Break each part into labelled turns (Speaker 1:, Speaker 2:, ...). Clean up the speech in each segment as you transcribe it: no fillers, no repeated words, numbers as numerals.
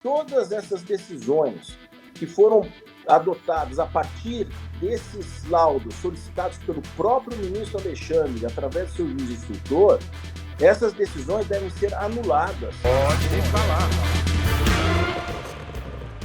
Speaker 1: Todas essas decisões que foram adotadas a partir desses laudos solicitados pelo próprio ministro Alexandre, através do seu juiz instrutor, essas decisões devem ser anuladas.
Speaker 2: Pode falar.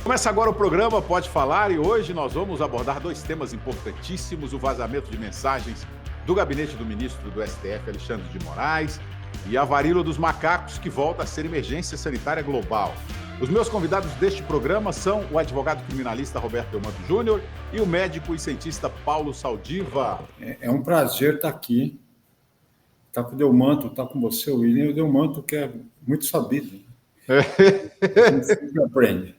Speaker 2: Começa agora o programa Pode Falar e hoje nós vamos abordar dois temas importantíssimos: o vazamento de mensagens do gabinete do ministro do STF, Alexandre de Moraes, e a varíola dos macacos, que volta a ser emergência sanitária global. Os meus convidados deste programa são o advogado criminalista Roberto Delmanto Júnior e o médico e cientista Paulo Saldiva.
Speaker 3: É um prazer estar aqui, estar com o Delmanto, estar com você, William, e o Delmanto, que é muito sabido. A gente sempre aprende.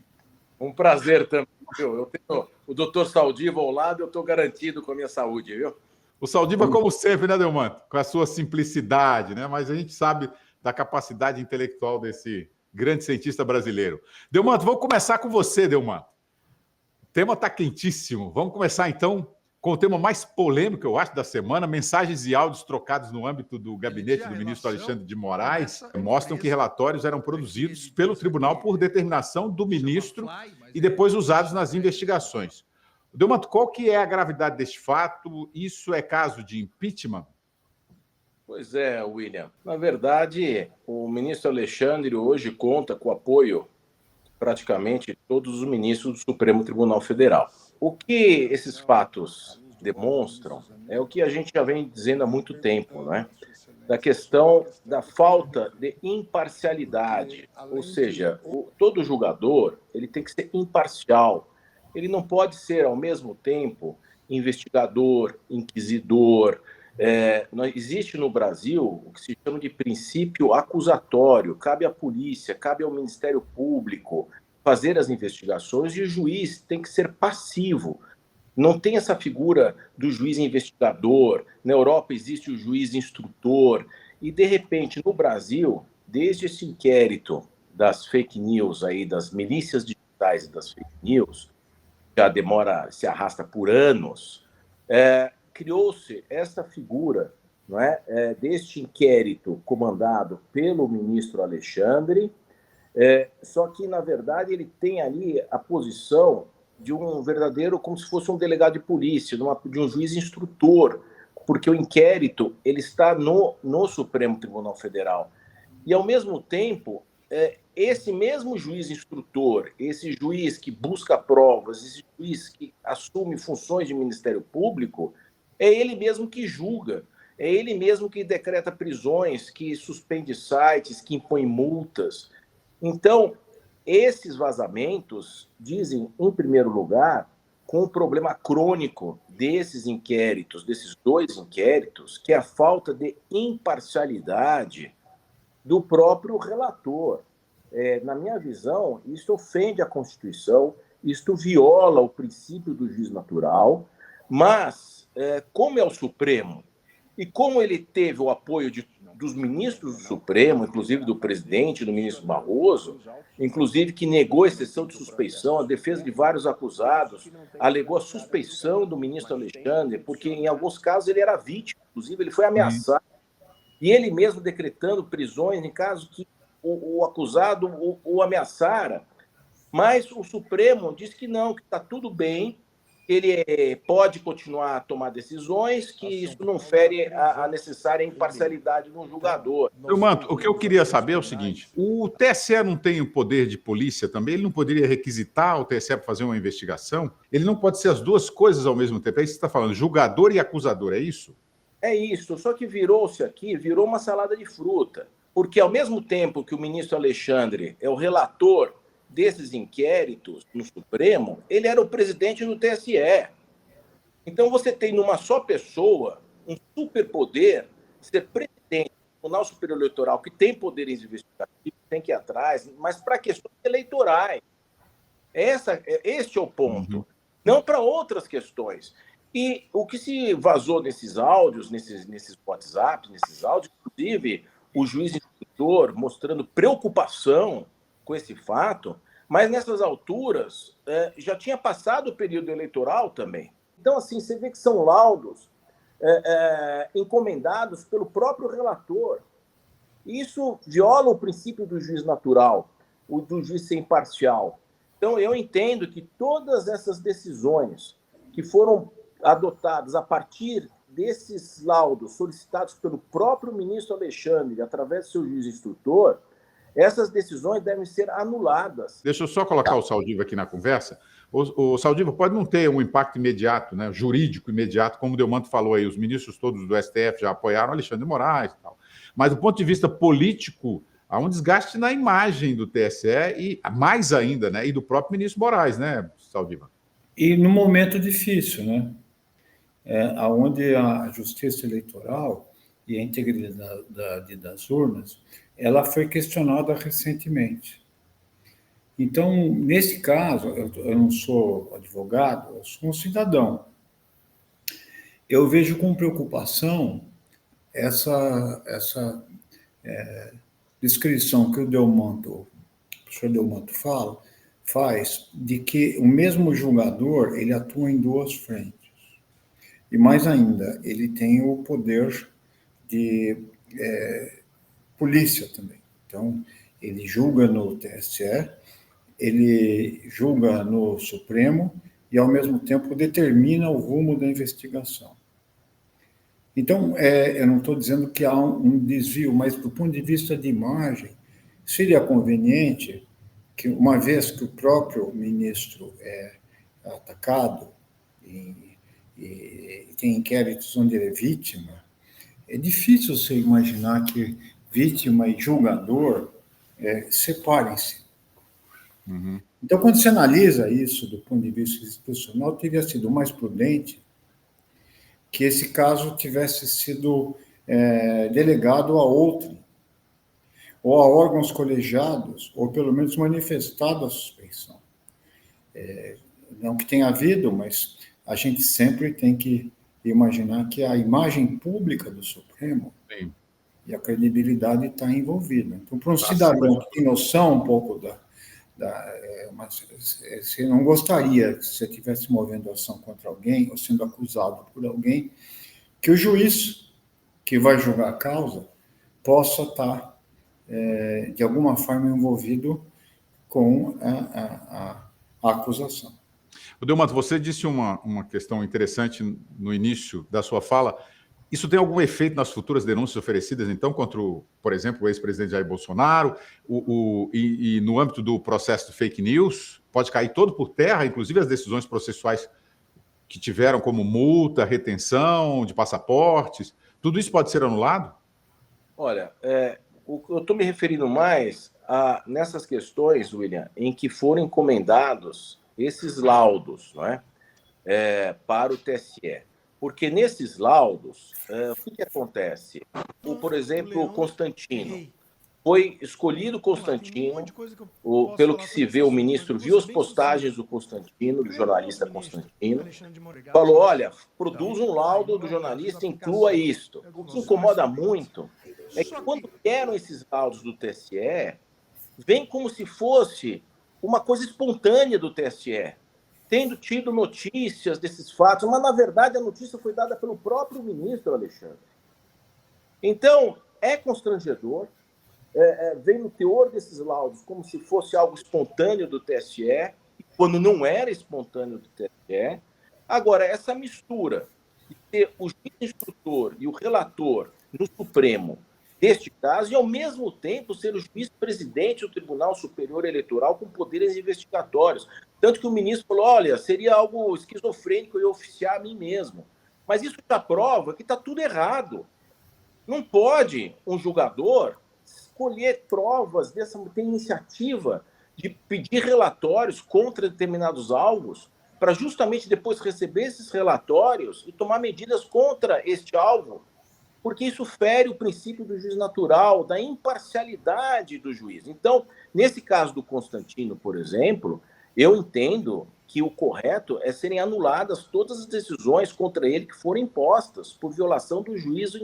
Speaker 1: Um prazer também, viu? Eu tenho o doutor Saldiva ao lado, eu estou garantido com a minha saúde, viu?
Speaker 2: O Saldiva, como sempre, né, Delmanto? Com a sua simplicidade, né? Mas a gente sabe da capacidade intelectual desse grande cientista brasileiro. Delmanto, vamos começar com você, Delmanto. O tema está quentíssimo. Vamos começar, então, com o tema mais polêmico, eu acho, da semana: mensagens e áudios trocados no âmbito do gabinete do ministro Alexandre de Moraes mostram que relatórios eram produzidos pelo tribunal por determinação do ministro e depois usados nas investigações. Delmanto, qual que é a gravidade deste fato? Isso é caso de impeachment?
Speaker 1: Pois é, William. Na verdade, o ministro Alexandre hoje conta com o apoio praticamente de todos os ministros do Supremo Tribunal Federal. O que esses fatos demonstram é o que a gente já vem dizendo há muito tempo, né? Da questão da falta de imparcialidade. Ou seja, todo julgador ele tem que ser imparcial. Ele não pode ser, ao mesmo tempo, investigador, inquisidor. Existe no Brasil o que se chama de princípio acusatório. Cabe à polícia, cabe ao Ministério Público fazer as investigações e o juiz tem que ser passivo. Não tem essa figura do juiz investigador. Na Europa existe o juiz instrutor. E, de repente, no Brasil, desde esse inquérito das fake news, aí, das milícias digitais e das fake news, já se arrasta por anos, criou-se essa figura, não é, deste inquérito comandado pelo ministro Alexandre, só que, na verdade, ele tem ali a posição de um verdadeiro, como se fosse um delegado de polícia, de um juiz instrutor, porque o inquérito ele está no Supremo Tribunal Federal. E, ao mesmo tempo, esse mesmo juiz instrutor, esse juiz que busca provas, esse juiz que assume funções de Ministério Público, é ele mesmo que julga, é ele mesmo que decreta prisões, que suspende sites, que impõe multas. Então, esses vazamentos dizem, em primeiro lugar, com o problema crônico desses inquéritos, desses dois inquéritos, que é a falta de imparcialidade do próprio relator. Na minha visão, isso ofende a Constituição, isto viola o princípio do juiz natural, mas, como é o Supremo, e como ele teve o apoio dos ministros do Supremo, inclusive do presidente, do ministro Barroso, inclusive que negou a exceção de suspeição, a defesa de vários acusados, alegou a suspeição do ministro Alexandre, porque em alguns casos ele era vítima, inclusive ele foi ameaçado, e ele mesmo decretando prisões em caso que o acusado o ameaçara. Mas o Supremo diz que não, que está tudo bem, ele pode continuar a tomar decisões, que isso não fere a necessária imparcialidade do julgador.
Speaker 2: Delmanto, o que eu queria saber é o seguinte: o TSE não tem o poder de polícia também? Ele não poderia requisitar o TSE para fazer uma investigação? Ele não pode ser as duas coisas ao mesmo tempo? É isso que você está falando, julgador e acusador, é isso?
Speaker 1: É isso, só que virou uma salada de fruta. Porque, ao mesmo tempo que o ministro Alexandre é o relator desses inquéritos no Supremo, ele era o presidente do TSE. Então, você tem numa só pessoa um superpoder, ser presidente do Tribunal Superior Eleitoral, que tem poderes investigativos, tem que ir atrás, mas para questões eleitorais. Este é o ponto. Não para outras questões. E o que se vazou nesses áudios, nesses WhatsApp, nesses áudios, inclusive o juiz instrutor mostrando preocupação com esse fato, mas nessas alturas já tinha passado o período eleitoral também. Então, assim, você vê que são laudos encomendados pelo próprio relator. Isso viola o princípio do juiz natural. o do juiz ser imparcial. Então, eu entendo que todas essas decisões que foram adotadas a partir desses laudos solicitados pelo próprio ministro Alexandre, através do seu juiz instrutor, essas decisões devem ser anuladas.
Speaker 2: Deixa eu só colocar o Saldiva aqui na conversa. O Saldiva pode não ter um impacto imediato, né, jurídico imediato, como o Delmanto falou aí, os ministros todos do STF já apoiaram Alexandre de Moraes e tal. Mas do ponto de vista político, há um desgaste na imagem do TSE e mais ainda, né, e do próprio ministro Moraes, né, Saldiva?
Speaker 3: E num momento difícil, né? Onde a justiça eleitoral e a integridade das urnas, ela foi questionada recentemente. Então, nesse caso, eu não sou advogado, eu sou um cidadão. Eu vejo com preocupação essa descrição que o professor Delmanto faz, de que o mesmo julgador, ele atua em duas frentes. E mais ainda, ele tem o poder de polícia também. Então, ele julga no TSE, ele julga no Supremo e, ao mesmo tempo, determina o rumo da investigação. Então, eu não estou dizendo que há um desvio, mas, do ponto de vista de imagem, seria conveniente que, uma vez que o próprio ministro é atacado e tem inquéritos onde ele é vítima, é difícil você imaginar que vítima e julgador separem-se.
Speaker 2: Uhum.
Speaker 3: Então, quando se analisa isso do ponto de vista institucional, teria sido mais prudente que esse caso tivesse sido delegado a outro, ou a órgãos colegiados, ou pelo menos manifestado a suspeição. Não que tenha havido, mas a gente sempre tem que imaginar que a imagem pública do Supremo
Speaker 2: Sim.
Speaker 3: e a credibilidade está envolvida. Então, para um cidadão que tem noção um pouco você não gostaria que você estivesse movendo ação contra alguém ou sendo acusado por alguém, que o juiz que vai julgar a causa possa estar, de alguma forma, envolvido com a acusação.
Speaker 2: Delmanto, você disse uma questão interessante no início da sua fala. Isso tem algum efeito nas futuras denúncias oferecidas, então, contra, por exemplo, o ex-presidente Jair Bolsonaro, e no âmbito do processo de fake news? Pode cair todo por terra, inclusive as decisões processuais que tiveram como multa, retenção de passaportes, tudo isso pode ser anulado?
Speaker 1: Olha, eu estou me referindo mais nessas questões, William, em que foram encomendados esses laudos, não é? Para o TSE. Porque nesses laudos, o que acontece? Por exemplo, o Constantino. Foi escolhido Constantino, pelo que se vê, o ministro viu as postagens do Constantino, do jornalista Constantino, falou, olha, produz um laudo do jornalista, inclua isto. O que incomoda muito é que quando querem esses laudos do TSE, vem como se fosse uma coisa espontânea do TSE, tendo tido notícias desses fatos, mas, na verdade, a notícia foi dada pelo próprio ministro Alexandre. Então, é constrangedor, vem no teor desses laudos como se fosse algo espontâneo do TSE, quando não era espontâneo do TSE. Agora, essa mistura de ter o juiz instrutor e o relator no Supremo deste caso, e, ao mesmo tempo, ser o juiz-presidente do Tribunal Superior Eleitoral com poderes investigatórios. Tanto que o ministro falou, olha, seria algo esquizofrênico eu oficiar a mim mesmo. Mas isso já prova que está tudo errado. Não pode um julgador escolher provas ter iniciativa de pedir relatórios contra determinados alvos para justamente depois receber esses relatórios e tomar medidas contra este alvo, porque isso fere o princípio do juiz natural, da imparcialidade do juiz. Então, nesse caso do Constantino, por exemplo, eu entendo que o correto é serem anuladas todas as decisões contra ele que forem impostas por violação do juiz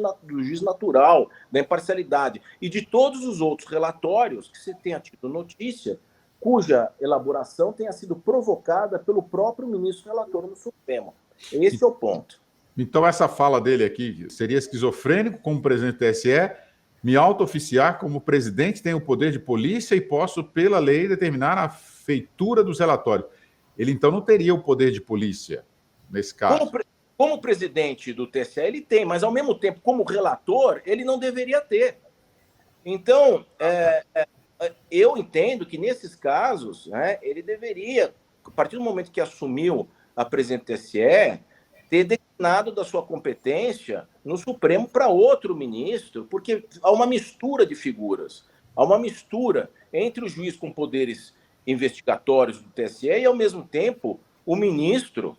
Speaker 1: natural, da imparcialidade, e de todos os outros relatórios que se tenha tido notícia, cuja elaboração tenha sido provocada pelo próprio ministro relator no Supremo. Esse é o ponto.
Speaker 2: Então, essa fala dele aqui seria esquizofrênico como presidente do TSE me auto-oficiar como presidente, tenho o poder de polícia e posso, pela lei, determinar a feitura dos relatórios. Ele, então, não teria o poder de polícia, nesse caso.
Speaker 1: Como presidente do TSE, ele tem, mas, ao mesmo tempo, como relator, ele não deveria ter. Então, eu entendo que, nesses casos, né, ele deveria, a partir do momento que assumiu a presidência do TSE, ter declinado da sua competência no Supremo para outro ministro, porque há uma mistura de figuras, há uma mistura entre o juiz com poderes investigatórios do TSE e, ao mesmo tempo, o ministro,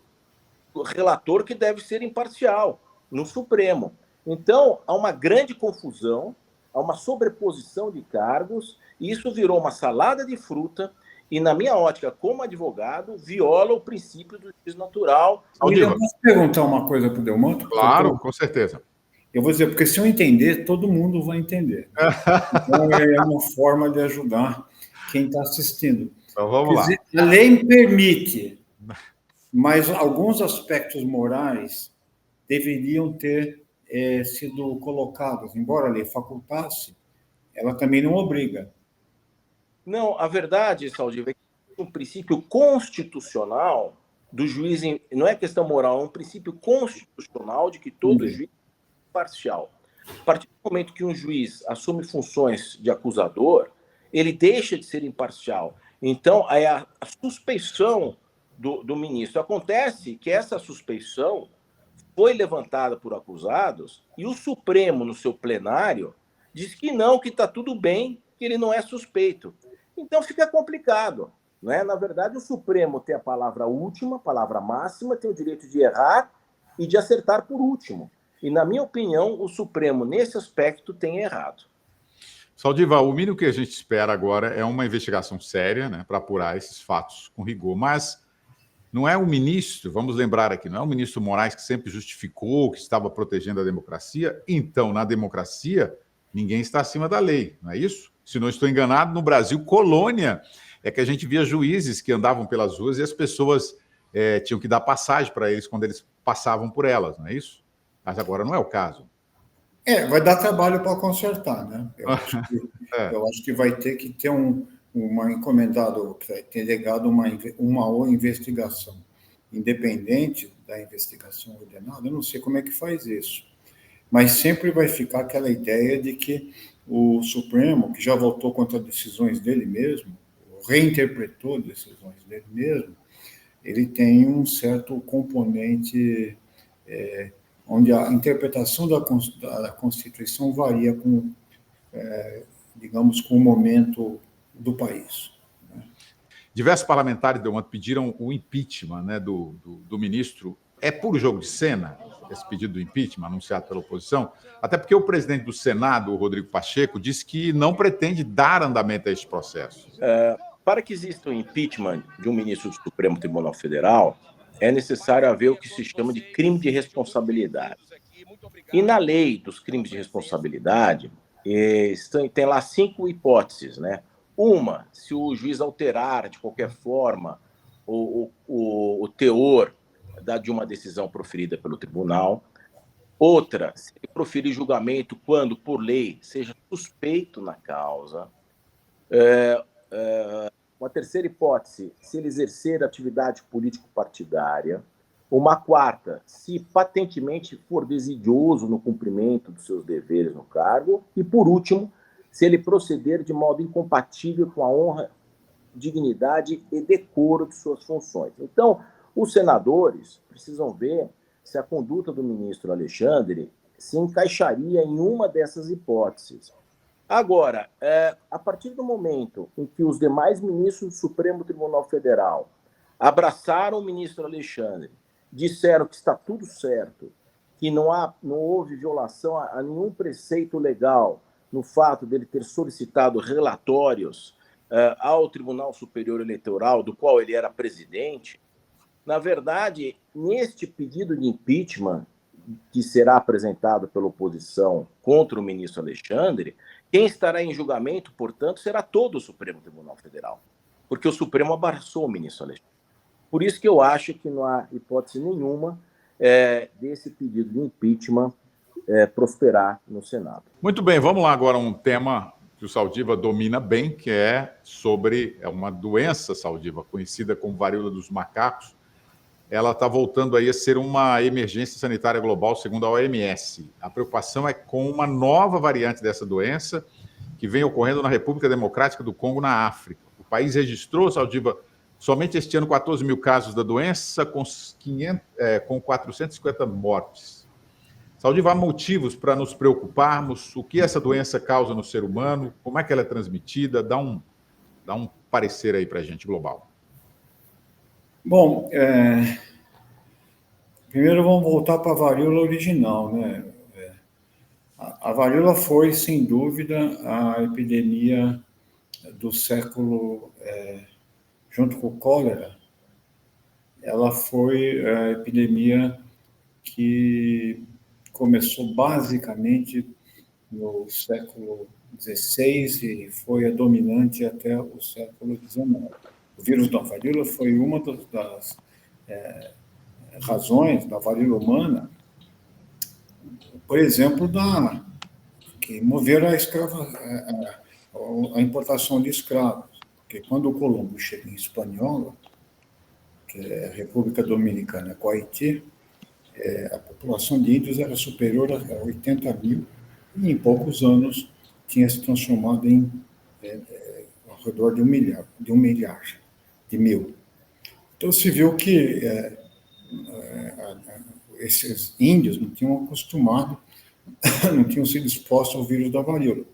Speaker 1: o relator, que deve ser imparcial no Supremo. Então, há uma grande confusão, há uma sobreposição de cargos, e isso virou uma salada de fruta, e, na minha ótica, como advogado, viola o princípio do juiz natural.
Speaker 3: Eu posso perguntar uma coisa para o Delmanto?
Speaker 2: Claro, com certeza.
Speaker 3: Eu vou dizer, porque se eu entender, todo mundo vai entender. Então, é uma forma de ajudar quem está assistindo.
Speaker 2: Então, vamos lá.
Speaker 3: A lei permite, mas alguns aspectos morais deveriam ter sido colocados. Embora a lei facultasse, ela também não obriga.
Speaker 1: Não, a verdade, Saldiva, é que um princípio constitucional do juiz, não é questão moral, é um princípio constitucional de que todo juiz é imparcial. A partir do momento que um juiz assume funções de acusador, ele deixa de ser imparcial. Então, a suspeição do ministro. Acontece que essa suspeição foi levantada por acusados e o Supremo, no seu plenário, diz que não, que está tudo bem, que ele não é suspeito. Então fica complicado, né? Na verdade, o Supremo tem a palavra última, a palavra máxima, tem o direito de errar e de acertar por último. E, na minha opinião, o Supremo, nesse aspecto, tem errado.
Speaker 2: Saldiva, o mínimo que a gente espera agora é uma investigação séria, né, para apurar esses fatos com rigor. Mas não é o ministro, vamos lembrar aqui, não é o ministro Moraes que sempre justificou que estava protegendo a democracia. Então, na democracia, ninguém está acima da lei, não é isso? Se não estou enganado, no Brasil, colônia, é que a gente via juízes que andavam pelas ruas e as pessoas tinham que dar passagem para eles quando eles passavam por elas, não é isso? Mas agora não é o caso.
Speaker 3: Vai dar trabalho para consertar, né? Eu acho que vai ter que ter uma encomendado, que vai ter legado uma investigação independente da investigação ordenada. Eu não sei como é que faz isso, mas sempre vai ficar aquela ideia de que o Supremo, que já votou contra decisões dele mesmo, reinterpretou decisões dele mesmo, ele tem um certo componente onde a interpretação da Constituição varia com, digamos, com o momento do país. Né?
Speaker 2: Diversos parlamentares, Delmanto, pediram o impeachment, né, do ministro. É puro jogo de cena esse pedido do impeachment anunciado pela oposição? Até porque o presidente do Senado, o Rodrigo Pacheco, disse que não pretende dar andamento a esse processo.
Speaker 1: Para que exista um impeachment de um ministro do Supremo Tribunal Federal, é necessário haver o que se chama de crime de responsabilidade. E na lei dos crimes de responsabilidade, tem lá 5 hipóteses, né? Uma, se o juiz alterar de qualquer forma o teor de uma decisão proferida pelo tribunal. Outra, se ele proferir julgamento quando, por lei, seja suspeito na causa. Uma terceira hipótese, se ele exercer atividade político-partidária. Uma quarta, se patentemente for desidioso no cumprimento dos seus deveres no cargo. E, por último, se ele proceder de modo incompatível com a honra, dignidade e decoro de suas funções. Então, os senadores precisam ver se a conduta do ministro Alexandre se encaixaria em uma dessas hipóteses. Agora, a partir do momento em que os demais ministros do Supremo Tribunal Federal abraçaram o ministro Alexandre, disseram que está tudo certo, que não houve violação a nenhum preceito legal no fato dele ter solicitado relatórios ao Tribunal Superior Eleitoral, do qual ele era presidente, na verdade, neste pedido de impeachment que será apresentado pela oposição contra o ministro Alexandre, quem estará em julgamento, portanto, será todo o Supremo Tribunal Federal, porque o Supremo abraçou o ministro Alexandre. Por isso que eu acho que não há hipótese nenhuma desse pedido de impeachment prosperar no Senado.
Speaker 2: Muito bem, vamos lá agora a um tema que o Saldiva domina bem, que é sobre uma doença, Saldiva, conhecida como varíola dos macacos. Ela está voltando aí a ser uma emergência sanitária global, segundo a OMS. A preocupação é com uma nova variante dessa doença que vem ocorrendo na República Democrática do Congo, na África. O país registrou, Saldiva, somente este ano 14 mil casos da doença, com 450 mortes. Saldiva, há motivos para nos preocuparmos? O que essa doença causa no ser humano? Como é que ela é transmitida? Dá um parecer aí para a gente, global.
Speaker 3: Bom, primeiro vamos voltar para a varíola original, né? A varíola foi, sem dúvida, a epidemia do século, junto com o cólera, ela foi a epidemia que começou basicamente no século XVI e foi a dominante até o século XIX. O vírus da varíola foi uma das razões da varíola humana, por exemplo, que moveram a importação de escravos. Porque quando o Colombo chega em Hispaniola, que é a República Dominicana com Haiti, a população de índios era superior a 80 mil e em poucos anos tinha se transformado em ao redor de 1 milhar de mil. Então se viu que esses índios não tinham acostumado, não tinham sido expostos ao vírus da varíola.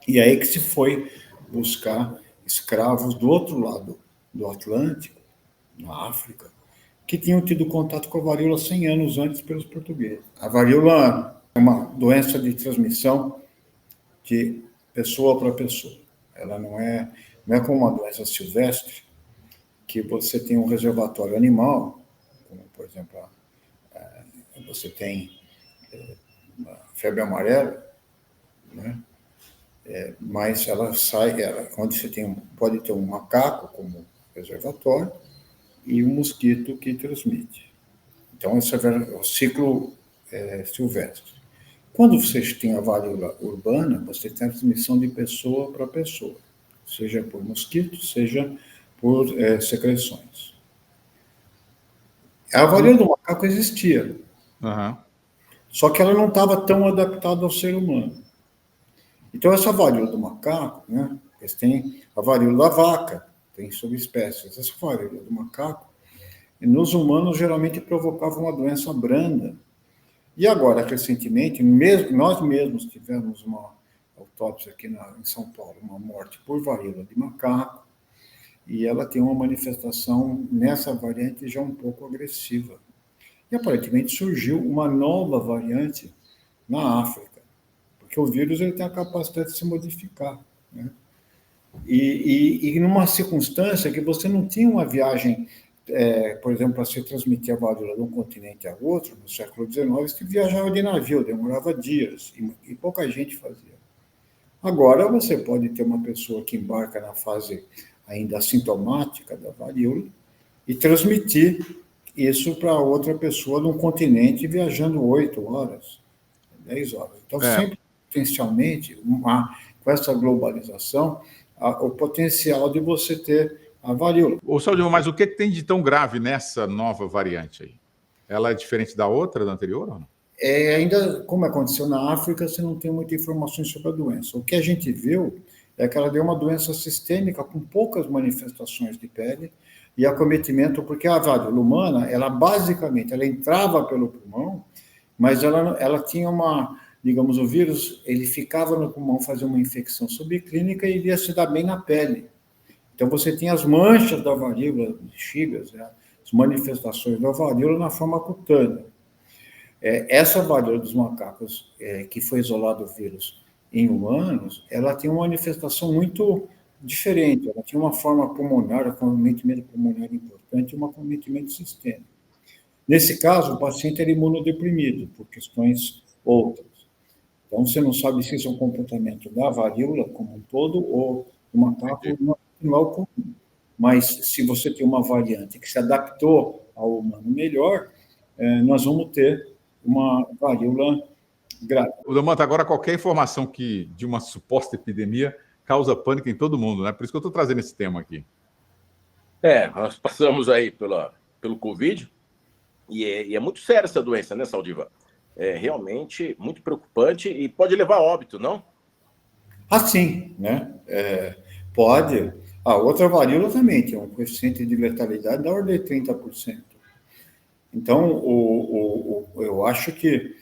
Speaker 3: E aí que se foi buscar escravos do outro lado do Atlântico, na África, que tinham tido contato com a varíola 100 anos antes pelos portugueses. A varíola é uma doença de transmissão de pessoa para pessoa. Ela não é como uma doença silvestre, que você tem um reservatório animal, como, por exemplo, você tem a febre amarela, né? Mas ela sai, onde você pode ter um macaco como reservatório e um mosquito que transmite. Então, esse é o ciclo silvestre. Quando você tem a varíola urbana, você tem a transmissão de pessoa para pessoa, seja por mosquito, seja por secreções. A varíola do macaco existia, só que ela não estava tão adaptada ao ser humano. Então, essa varíola do macaco, né, eles têm a varíola da vaca, tem subespécies. Essa varíola do macaco, nos humanos, geralmente provocava uma doença branda. E agora, recentemente, nós mesmos tivemos uma autópsia aqui em São Paulo, uma morte por varíola de macaco, e ela tem uma manifestação nessa variante já um pouco agressiva. E aparentemente surgiu uma nova variante na África, porque o vírus ele tem a capacidade de se modificar, né? E numa circunstância que você não tinha uma viagem, por exemplo, para se transmitir a varíola de um continente a outro, no século XIX, você viajava de navio, demorava dias, e pouca gente fazia. Agora, você pode ter uma pessoa que embarca na fase ainda assintomática da varíola e transmitir isso para outra pessoa num continente viajando 8 horas, 10 horas. Então, sempre, potencialmente, com essa globalização, o potencial de você ter a varíola.
Speaker 2: Ô, Saldiva, mas o que tem de tão grave nessa nova variante aí? Ela é diferente da outra, da anterior, ou não?
Speaker 3: Ainda, como aconteceu na África, você não tem muitas informações sobre a doença. O que a gente viu é que ela deu uma doença sistêmica com poucas manifestações de pele e acometimento, porque a varíola humana, ela basicamente, ela entrava pelo pulmão, mas ela tinha digamos, o vírus, ele ficava no pulmão, fazia uma infecção subclínica e ia se dar bem na pele. Então, você tinha as manchas da varíola, bexigas, né, as manifestações da varíola na forma cutânea. Essa varíola dos macacos, que foi isolado o vírus em humanos, ela tinha uma manifestação muito diferente. Ela tinha uma forma pulmonar, um acometimento pulmonar importante e um acometimento sistêmico. Nesse caso, o paciente era imunodeprimido, por questões outras. Então, você não sabe se isso é um comportamento da varíola como um todo ou do macaco, não é o comum. Mas, se você tem uma variante que se adaptou ao humano melhor, nós vamos ter uma varíola
Speaker 2: Delmanto, agora qualquer informação de uma suposta epidemia causa pânico em todo mundo, né? Por isso que eu estou trazendo esse tema aqui.
Speaker 1: Nós passamos aí pelo Covid e é muito séria essa doença, né, Saldiva? É realmente muito preocupante e pode levar a óbito, não?
Speaker 3: Sim, né? Pode. A outra varíola também tem um coeficiente de letalidade da ordem de 30%. Então, eu acho que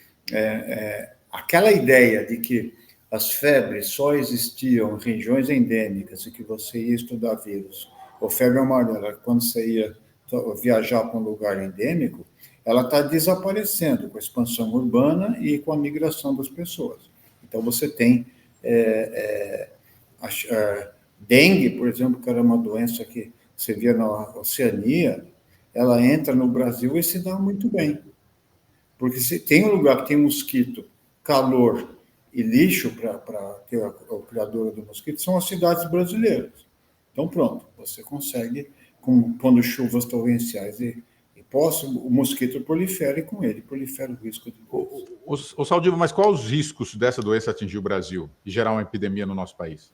Speaker 3: aquela ideia de que as febres só existiam em regiões endêmicas e que você ia estudar vírus, ou febre amarela, quando você ia viajar para um lugar endêmico, ela está desaparecendo com a expansão urbana e com a migração das pessoas. Então, você tem dengue, por exemplo, que era uma doença que você via na Oceania, ela entra no Brasil e se dá muito bem. Porque se tem um lugar que tem mosquito, calor e lixo para ter o criador do mosquito, são as cidades brasileiras. Então, pronto, você consegue, quando chuvas torrenciais e o mosquito prolifera e com ele prolifera o risco de doença.
Speaker 2: O Saldiva, mas quais os riscos dessa doença atingir o Brasil e gerar uma epidemia no nosso país?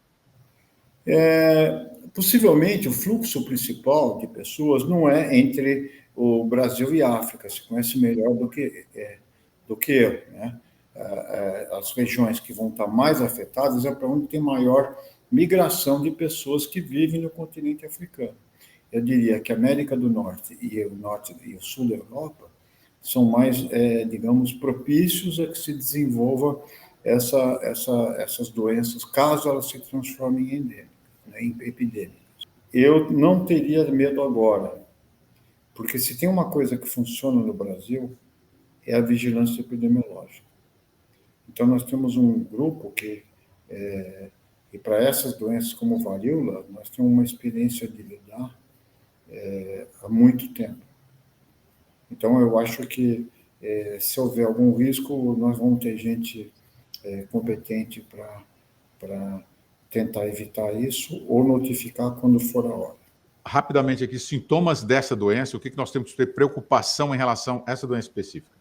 Speaker 3: Possivelmente, o fluxo principal de pessoas não é entre o Brasil e a África, se conhece melhor do que eu, né? As regiões que vão estar mais afetadas é para onde tem maior migração de pessoas que vivem no continente africano. Eu diria que a América do Norte e o Sul da Europa são mais, digamos, propícios a que se desenvolva essas doenças, caso elas se transformem em endêmicas, né, em epidêmicas. Eu não teria medo agora, porque se tem uma coisa que funciona no Brasil, é a vigilância epidemiológica. Então, nós temos um grupo que, e para essas doenças como varíola, nós temos uma experiência de lidar há muito tempo. Então, eu acho que, se houver algum risco, nós vamos ter gente competente para tentar evitar isso ou notificar quando for a hora.
Speaker 2: Rapidamente aqui, sintomas dessa doença, o que nós temos que ter preocupação em relação a essa doença específica?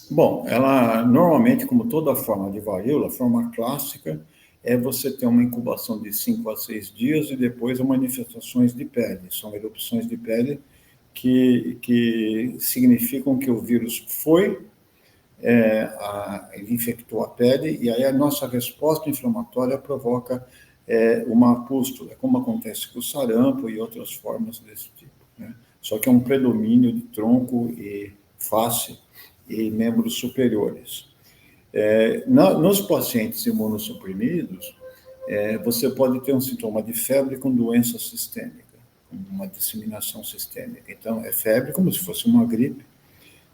Speaker 3: Bom, ela normalmente, como toda forma de varíola, a forma clássica é você ter uma incubação de 5 a 6 dias e depois manifestações de pele. São erupções de pele que significam que o vírus foi, ele infectou a pele, e aí a nossa resposta inflamatória provoca uma pústula, como acontece com o sarampo e outras formas desse tipo, né? Só que é um predomínio de tronco e face e membros superiores. Nos pacientes imunossuprimidos, você pode ter um sintoma de febre com doença sistêmica, uma disseminação sistêmica. Então, é febre como se fosse uma gripe,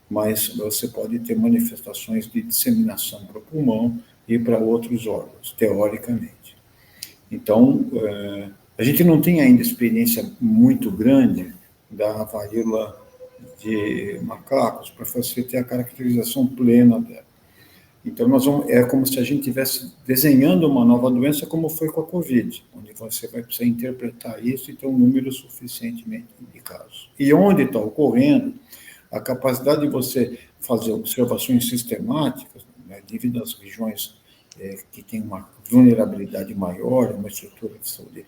Speaker 3: mas você pode ter manifestações de disseminação para o pulmão e para outros órgãos, teoricamente. Então, a gente não tem ainda experiência muito grande da varíola de macacos para você ter a caracterização plena dela. Então, é como se a gente estivesse desenhando uma nova doença, como foi com a Covid, onde você vai precisar interpretar isso e ter um número suficientemente de casos. E onde está ocorrendo, a capacidade de você fazer observações sistemáticas, né, devido às regiões que têm uma vulnerabilidade maior, uma estrutura de saúde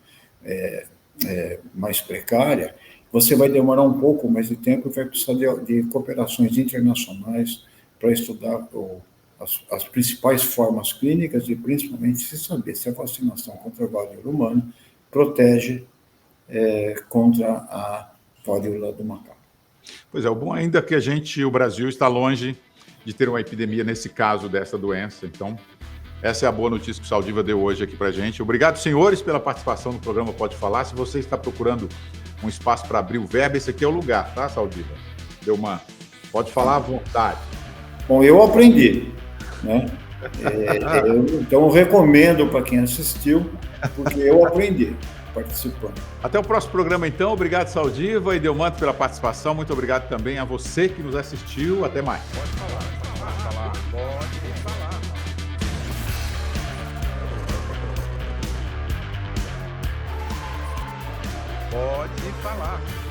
Speaker 3: mais precária, você vai demorar um pouco mais de tempo e vai precisar de cooperações internacionais para estudar as principais formas clínicas e, principalmente, se saber se a vacinação contra a varíola humana protege contra a varíola do macaco.
Speaker 2: Pois é, o bom ainda é que o Brasil está longe de ter uma epidemia nesse caso dessa doença. Então, essa é a boa notícia que o Saldiva deu hoje aqui para a gente. Obrigado, senhores, pela participação no programa Pode Falar. Se você está procurando um espaço para abrir o verbo, esse aqui é o lugar, tá, Saldiva? Delmanto, pode falar à vontade.
Speaker 3: Bom, eu aprendi, né? Então, eu recomendo para quem assistiu, porque eu aprendi participando.
Speaker 2: Até o próximo programa, então. Obrigado, Saldiva e Delmanto, pela participação. Muito obrigado também a você que nos assistiu. Até mais. Pode falar, pode falar, pode falar. Pode falar.